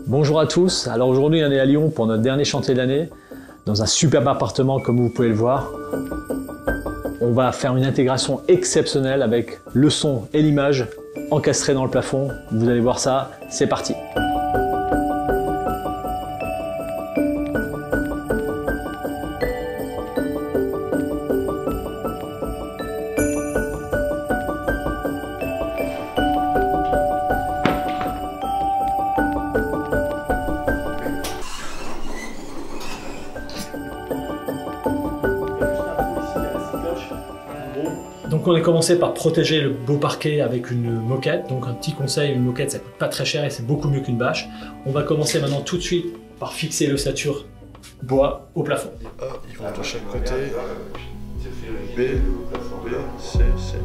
Bonjour à tous, alors aujourd'hui on est à Lyon pour notre dernier chantier de l'année, dans un superbe appartement comme vous pouvez le voir. On va faire une intégration exceptionnelle avec le son et l'image encastrés dans le plafond. Vous allez voir ça, c'est parti. Donc on a commencé par protéger le beau parquet avec une moquette. Donc un petit conseil, une moquette ça coûte pas très cher et c'est beaucoup mieux qu'une bâche. On va commencer maintenant tout de suite par fixer l'ossature bois au plafond. A, ils vont de chaque côté. B, B, C, C.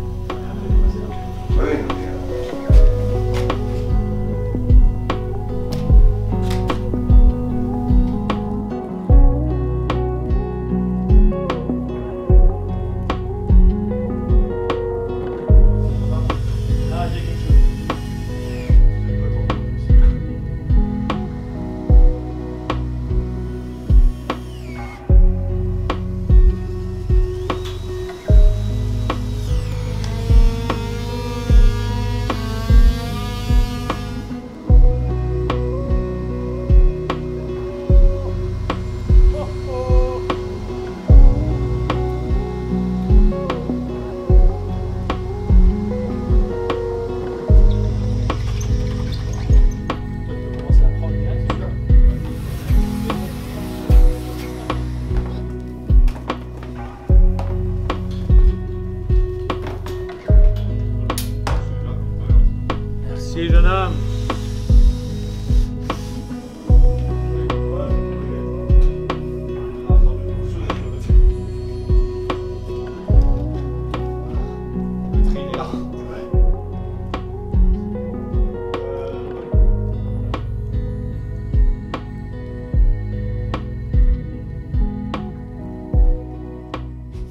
Merci jeune homme.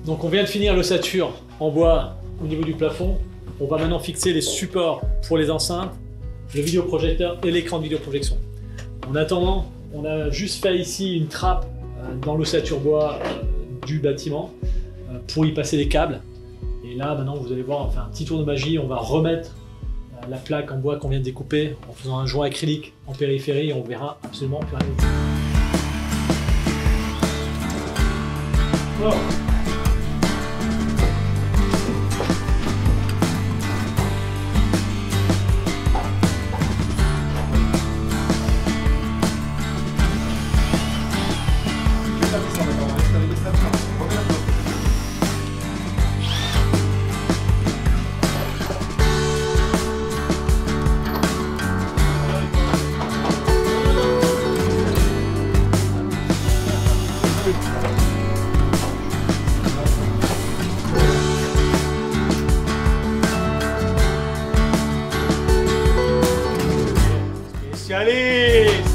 Donc on vient de finir l'ossature en bois au niveau du plafond. On va maintenant fixer les supports pour les enceintes, le vidéoprojecteur et l'écran de vidéoprojection. En attendant, on a juste fait ici une trappe dans l'ossature bois du bâtiment pour y passer des câbles. Et là maintenant vous allez voir, on fait un petit tour de magie, on va remettre la plaque en bois qu'on vient de découper en faisant un joint acrylique en périphérie et on verra absolument plus rien. Oh. Spécialiste!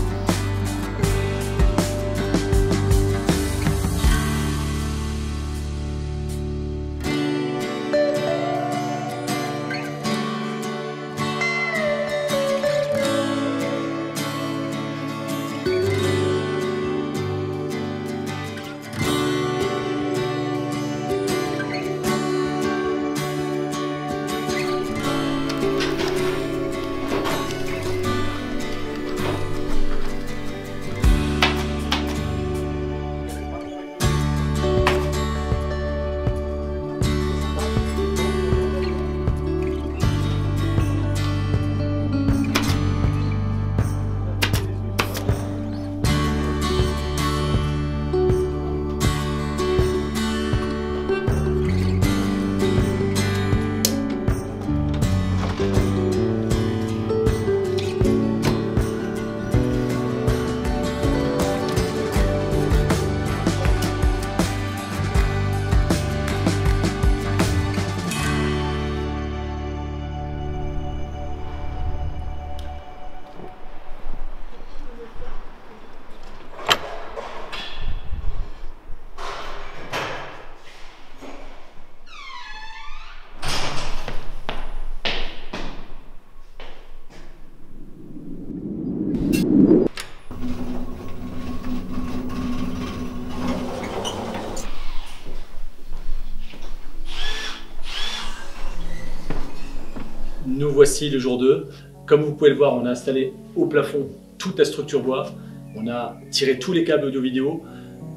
nous voici le jour 2. Comme vous pouvez le voir, on a installé au plafond toute la structure bois. On a tiré tous les câbles audio-vidéo.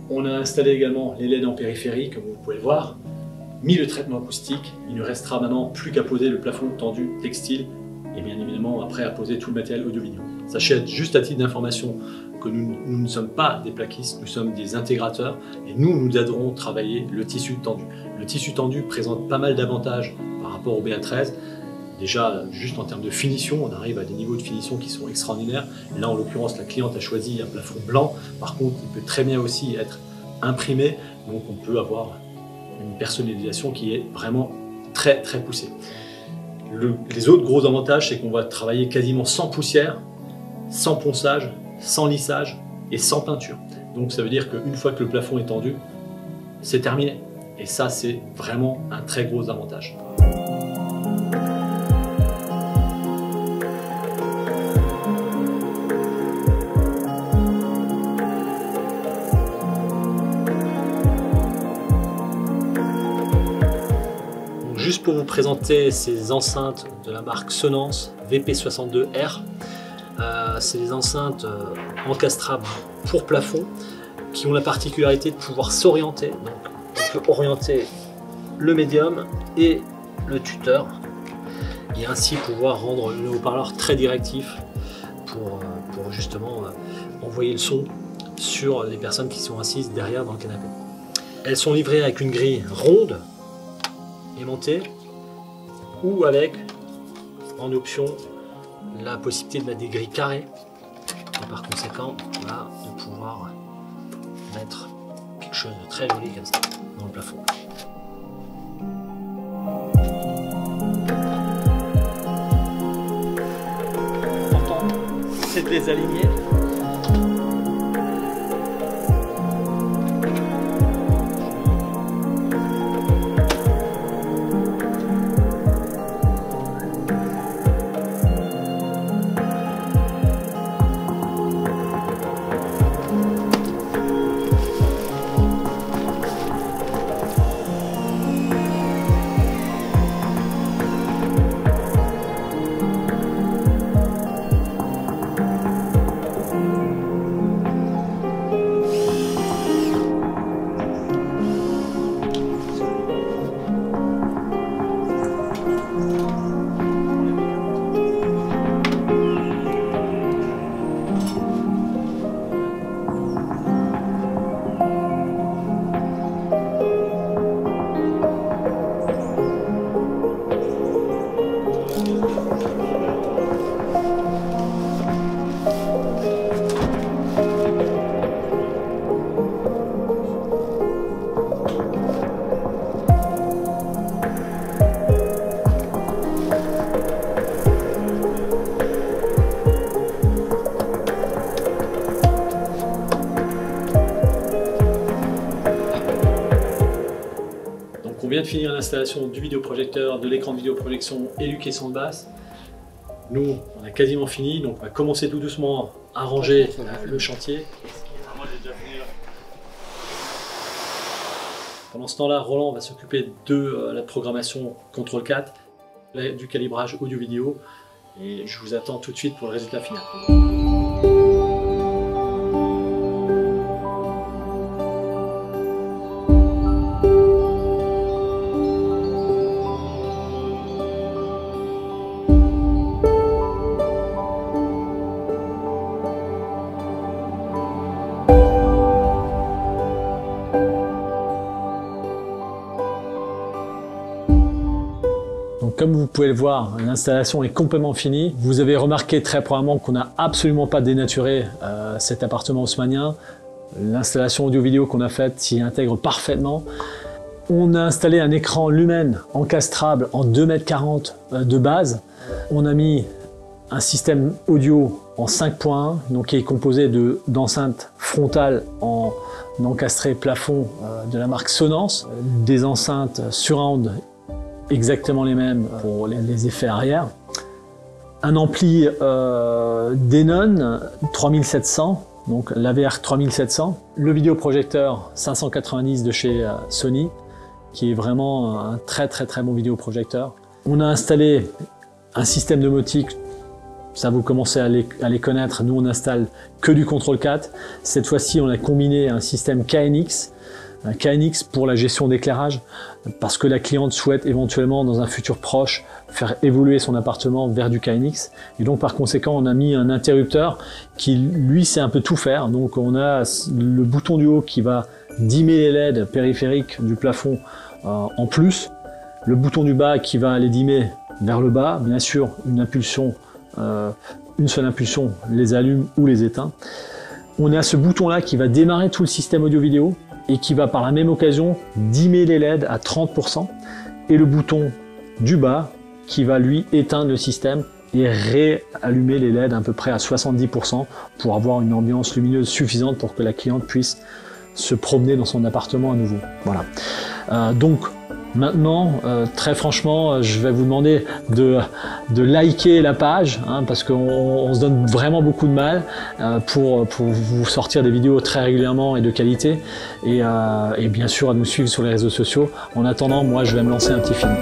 On a installé également les LED en périphérie, comme vous pouvez le voir. Mis le traitement acoustique. Il ne restera maintenant plus qu'à poser le plafond tendu textile et bien évidemment après à poser tout le matériel audio-vidéo. Sachez juste à titre d'information que nous ne sommes pas des plaquistes, nous sommes des intégrateurs et nous aiderons à travailler le tissu tendu. Le tissu tendu présente pas mal d'avantages par rapport au BA13. Déjà, juste en termes de finition, on arrive à des niveaux de finition qui sont extraordinaires. Là, en l'occurrence, la cliente a choisi un plafond blanc. Par contre, il peut très bien aussi être imprimé. Donc, on peut avoir une personnalisation qui est vraiment très, très poussée. Les autres gros avantages, c'est qu'on va travailler quasiment sans poussière, sans ponçage, sans lissage et sans peinture. Donc, ça veut dire qu'une fois que le plafond est tendu, c'est terminé. Et ça, c'est vraiment un très gros avantage. Juste pour vous présenter ces enceintes de la marque Sonance VP62R, c'est des enceintes encastrables pour plafond qui ont la particularité de pouvoir s'orienter. Donc on peut orienter le médium et le tuteur et ainsi pouvoir rendre le haut-parleur très directif pour justement envoyer le son sur les personnes qui sont assises derrière dans le canapé. Elles sont livrées avec une grille ronde aimantée ou avec en option la possibilité de mettre des grilles carrées et par conséquent là, de pouvoir mettre quelque chose de très joli comme ça dans le plafond. L'important c'est de les aligner. On vient de finir l'installation du vidéoprojecteur, de l'écran de vidéoprojection et du caisson de basse. Nous, on a quasiment fini, donc on va commencer tout doucement à ranger le chantier. Pendant ce temps-là, Roland va s'occuper de la programmation Contrôle 4, du calibrage audio-vidéo, et je vous attends tout de suite pour le résultat final. Comme vous pouvez le voir, l'installation est complètement finie. Vous avez remarqué très probablement qu'on n'a absolument pas dénaturé cet appartement haussmannien. L'installation audio-vidéo qu'on a faite s'y intègre parfaitement. On a installé un écran Lumen encastrable en 2,40 m de base. On a mis un système audio en 5.1, donc qui est composé d'enceintes frontales en encastré plafond de la marque Sonance, des enceintes surround exactement les mêmes pour les effets arrière. Un ampli Denon 3700, donc l'AVR 3700. Le vidéoprojecteur 590 de chez Sony, qui est vraiment un très bon vidéoprojecteur. On a installé un système domotique, ça vous commencez à les connaître, nous on installe que du contrôle 4. Cette fois-ci on a combiné un système KNX, pour la gestion d'éclairage, parce que la cliente souhaite éventuellement dans un futur proche faire évoluer son appartement vers du KNX. Et donc par conséquent on a mis un interrupteur qui lui sait un peu tout faire. Donc on a le bouton du haut qui va dimmer les LED périphériques du plafond en plus, le bouton du bas qui va les dimmer vers le bas, bien sûr une seule impulsion les allume ou les éteint. On a ce bouton là qui va démarrer tout le système audio-vidéo et qui va par la même occasion dimmer les LED à 30%, et le bouton du bas qui va lui éteindre le système et réallumer les LED à peu près à 70% pour avoir une ambiance lumineuse suffisante pour que la cliente puisse se promener dans son appartement à nouveau. Voilà. Donc maintenant, très franchement, je vais vous demander de liker la page, hein, parce qu'on se donne vraiment beaucoup de mal pour vous sortir des vidéos très régulièrement et de qualité, et bien sûr à nous suivre sur les réseaux sociaux. En attendant, moi je vais me lancer un petit film.